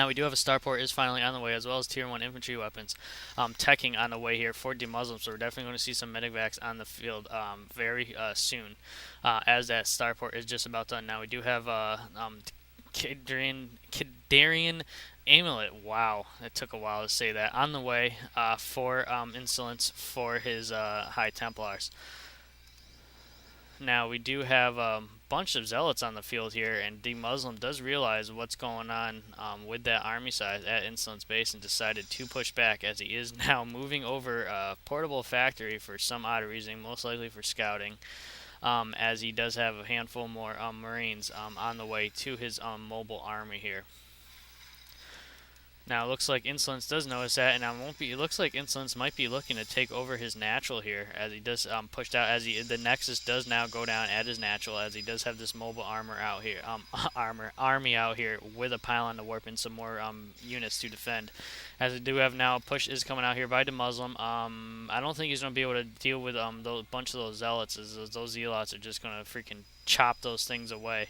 Now we do have a starport is finally on the way, as well as tier 1 infantry weapons. Teching on the way here for Demuslim, so we're definitely going to see some medivacs on the field very soon, as that starport is just about done. Now we do have Kidarian Amulet. Wow, it took a while to say that. On the way for iNSoleNCE for his High Templars. Now we do have a bunch of zealots on the field here, and Demuslim does realize what's going on with that army size at iNSoleNCE base and decided to push back as he is now moving over a portable factory for some odd reason, most likely for scouting, as he does have a handful more Marines on the way to his mobile army here. Now it looks like iNSoleNCE does notice that, and it looks like iNSoleNCE might be looking to take over his natural here, as he does pushed out, as the Nexus does now go down at his natural, as he does have this mobile armor out here, army out here with a pylon to warp in some more units to defend. As we do have now, a push is coming out here by Demuslim. I don't think he's going to be able to deal with those bunch of those zealots, as those zealots are just going to freaking chop those things away.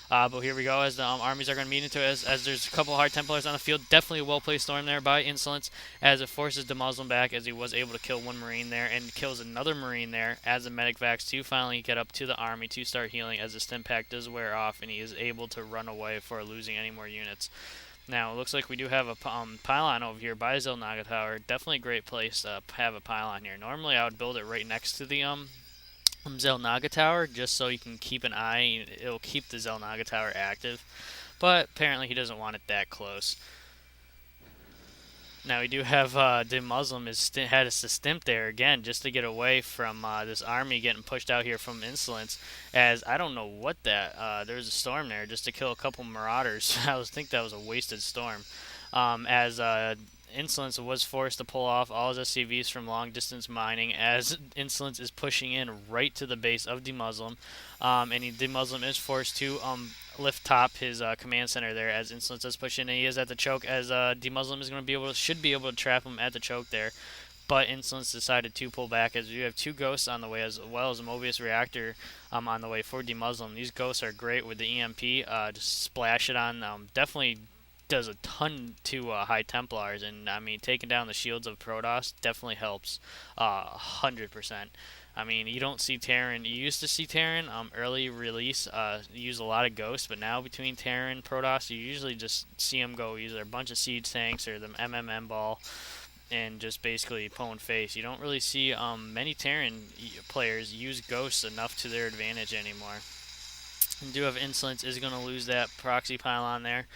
But here we go, as the armies are going to meet into it, as there's a couple hard Templars on the field. Definitely a well-placed storm there by iNSoleNCE, as it forces Demuslim back, as he was able to kill one Marine there, and kills another Marine there, as the medic vacs to finally get up to the army to start healing, as the stim pack does wear off, and he is able to run away for losing any more units. Now, it looks like we do have a pylon over here by Xel'Naga Tower. Definitely a great place to have a pylon here. Normally, I would build it right next to the Xel'Naga Tower, just so you can keep an eye. It'll keep the Xel'Naga Tower active, but apparently he doesn't want it that close. Now we do have Demuslim had us to stimp there again, just to get away from this army getting pushed out here from iNSoleNCE. As I don't know what that there's a storm there just to kill a couple marauders. Think that was a wasted storm. As iNSoleNCE was forced to pull off all his SCVs from long distance mining, as iNSoleNCE is pushing in right to the base of Demuslim, and Demuslim is forced to lift top his command center there, as iNSoleNCE does push in, and he is at the choke, as Demuslim is going to should be able to trap him at the choke there. But iNSoleNCE decided to pull back, as you have two ghosts on the way, as well as a Mobius reactor on the way for Demuslim. These ghosts are great with the EMP. Just splash it on. Definitely does a ton to High Templars, and I mean, taking down the shields of Protoss definitely helps 100%. I mean, you don't see Terran. You used to see Terran early release use a lot of ghosts, but now between Terran and Protoss, you usually just see them go either a bunch of siege tanks or the MMM ball, and just basically pulling face. You don't really see many Terran players use ghosts enough to their advantage anymore. We do have iNSoleNCE is going to lose that proxy pylon there.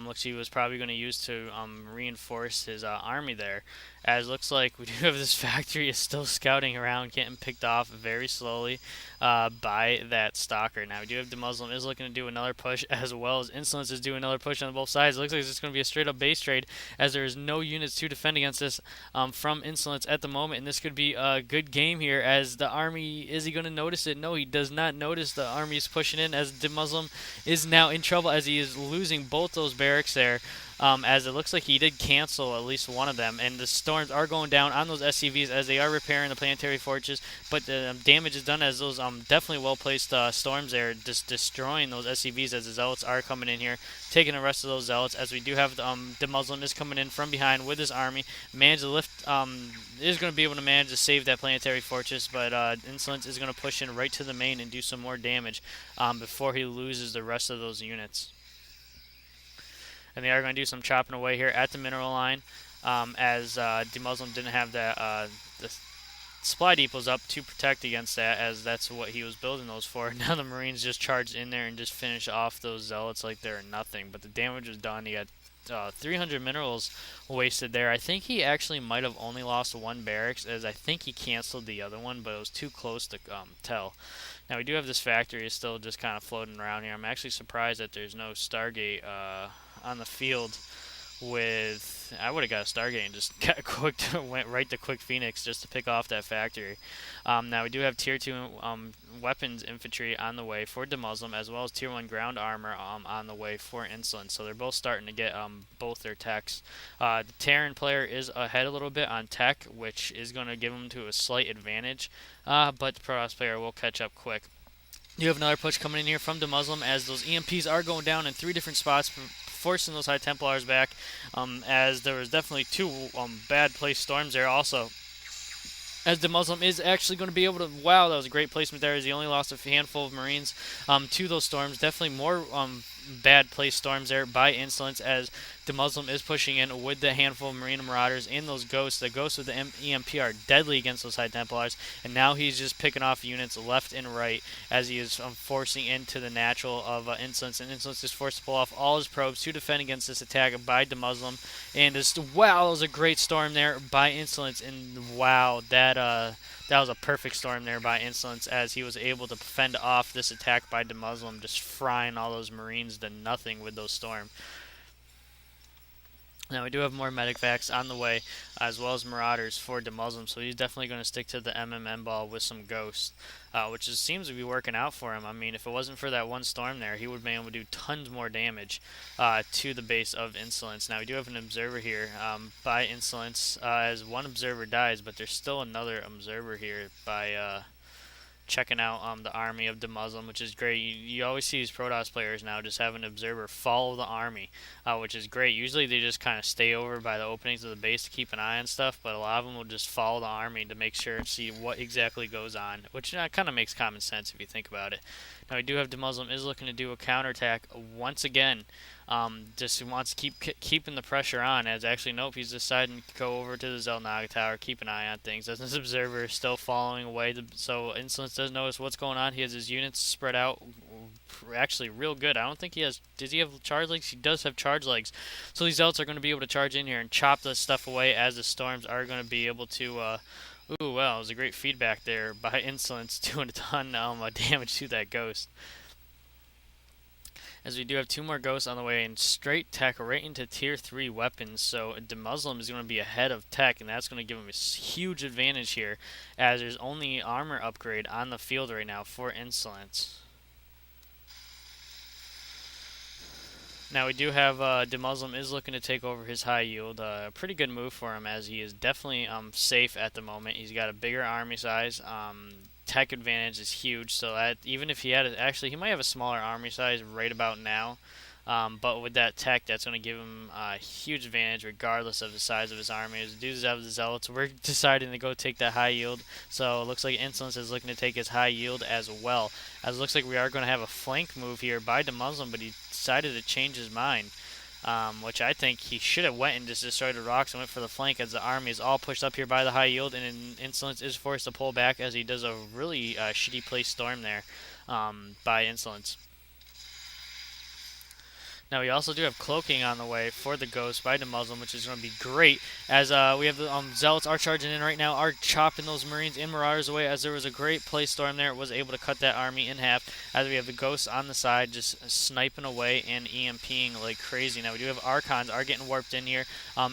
Looks he was probably going to use to reinforce his army there. As looks like we do have this factory is still scouting around, getting picked off very slowly by that stalker. Now we do have Demuslim is looking to do another push, as well as iNSoleNCE is doing another push on both sides. It looks like it's going to be a straight up base trade, as there is no units to defend against this from iNSoleNCE at the moment, and this could be a good game here. As the army, is he going to notice it? No, he does not notice the army is pushing in, as Demuslim is now in trouble, as he is losing both those barracks there. As it looks like he did cancel at least one of them, and the storms are going down on those SCVs as they are repairing the planetary fortress, but the damage is done, as those definitely well-placed storms there, just destroying those SCVs, as the zealots are coming in here, taking the rest of those zealots, as we do have Demuslim is coming in from behind with his army, manage to lift, is going to be able to manage to save that planetary fortress, but iNSoleNCE is going to push in right to the main and do some more damage before he loses the rest of those units. And they are going to do some chopping away here at the mineral line, as Demuslim didn't have that the supply depots up to protect against that, as that's what he was building those for. Now the Marines just charged in there and just finished off those zealots like they're nothing, but the damage was done. He had 300 minerals wasted there. I think he actually might have only lost one barracks, as I think he canceled the other one, but it was too close to tell. Now we do have this factory is still just kind of floating around here. I'm actually surprised that there's no Stargate on the field. I would have got a Stargate and just went right to Quick Phoenix just to pick off that factory. Now we do have tier 2 weapons infantry on the way for Demuslim, as well as tier 1 ground armor on the way for iNSoleNCE. So they're both starting to get both their techs. The Terran player is ahead a little bit on tech, which is going to give him to a slight advantage, but the Protoss player will catch up quick. You have another push coming in here from Demuslim, as those EMPs are going down in 3 different spots forcing those High Templars back, as there was definitely two bad placed storms there also. As Demuslim is actually going to be able to, wow, that was a great placement there, as he only lost a handful of Marines to those storms. Definitely more bad placed storms there by iNSoleNCE, as Demuslim is pushing in with the handful of Marine Marauders and those Ghosts. The Ghosts with the EMP are deadly against those High Templars, and now he's just picking off units left and right as he is forcing into the natural of iNSoleNCE, and iNSoleNCE is forced to pull off all his probes to defend against this attack by Demuslim. And just, wow, that was a great storm there by iNSoleNCE, and wow, that was a perfect storm there by iNSoleNCE, as he was able to fend off this attack by Demuslim, just frying all those Marines to nothing with those storm. Now we do have more medic vacs on the way, as well as Marauders for Demuslim, so he's definitely going to stick to the MMM ball with some Ghosts, which seems to be working out for him. I mean, if it wasn't for that one storm there, he would have been able to do tons more damage to the base of iNSoleNCE. Now we do have an observer here by iNSoleNCE, as one observer dies, but there's still another observer here by checking out the army of Demuslim, which is great. You always see these Protoss players now just have an observer follow the army, which is great. Usually they just kind of stay over by the openings of the base to keep an eye on stuff, but a lot of them will just follow the army to make sure and see what exactly goes on, which kind of makes common sense if you think about it. Now we do have Demuslim is looking to do a counterattack once again. Just wants to keeping the pressure on, as actually nope, he's deciding to go over to the Xel'Naga Tower, keep an eye on things, as this observer is still following away, so iNSoleNCE does notice what's going on. He has his units spread out actually real good. I don't think he has, does he have charge legs? He does have charge legs, so these Zealots are going to be able to charge in here and chop this stuff away, as the storms are going to be able to ooh, well, it was a great feedback there by iNSoleNCE, doing a ton of damage to that Ghost. As we do have two more Ghosts on the way, and straight tech right into tier 3 weapons, so Demuslim is going to be ahead of tech, and that's going to give him a huge advantage here, as there's only armor upgrade on the field right now for iNSoleNCE. Now we do have Demuslim is looking to take over his high yield. A pretty good move for him, as he is definitely safe at the moment. He's got a bigger army size. Tech advantage is huge, so that even if he had actually he might have a smaller army size right about now, but with that tech, that's going to give him a huge advantage regardless of the size of his army. As dudes have the Zealots, we're deciding to go take that high yield, so it looks like iNSoleNCE is looking to take his high yield as well. As it looks like we are going to have a flank move here by Demuslim, but he decided to change his mind. Which I think he should have went and just destroyed the rocks and went for the flank, as the army is all pushed up here by the high yield, and iNSoleNCE is forced to pull back, as he does a really shitty placed storm there by iNSoleNCE. Now we also do have cloaking on the way for the Ghost by Demuslim, which is going to be great, as we have the Zealots are charging in right now, are chopping those Marines and Marauders away, as there was a great place storm there. It was able to cut that army in half, as we have the Ghosts on the side just sniping away and EMPing like crazy. Now we do have Archons are getting warped in here,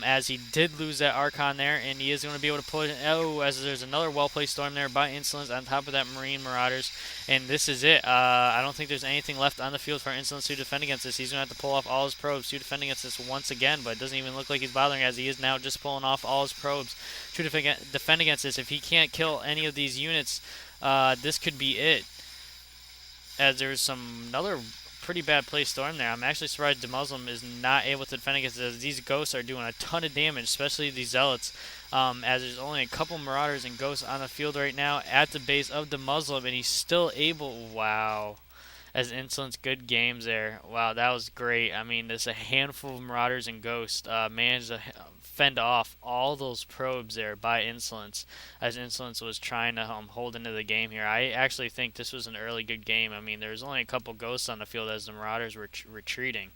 as he did lose that Archon there, and he is going to be able to put as there's another well-placed storm there by iNSoleNCE on top of that Marine Marauders, and this is it. I don't think there's anything left on the field for iNSoleNCE to defend against this. He's going to have to pull off all his probes to defend against this once again, but it doesn't even look like he's bothering, as he is now just pulling off all his probes to defend against this. If he can't kill any of these units, this could be it, as there's another pretty bad place storm there. I'm actually surprised Demuslim is not able to defend against this. These Ghosts are doing a ton of damage, especially these Zealots, as there's only a couple Marauders and Ghosts on the field right now at the base of Demuslim, and he's still able, wow, as iNSoleNCE, good games there. Wow, that was great. I mean, there's a handful of Marauders and Ghosts managed to fend off all those probes there by iNSoleNCE, as iNSoleNCE was trying to hold into the game here. I actually think this was an early good game. I mean, there was only a couple Ghosts on the field as the Marauders were retreating,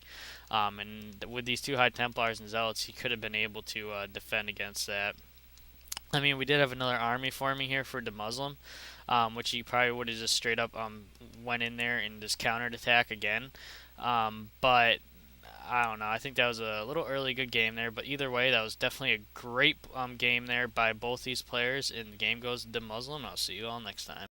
and with these two High Templars and Zealots, he could have been able to defend against that. I mean, we did have another army forming here for Demuslim, which he probably would have just straight up went in there and just countered attack again. But I don't know. I think that was a little early good game there. But either way, that was definitely a great game there by both these players. And the game goes to Demuslim. I'll see you all next time.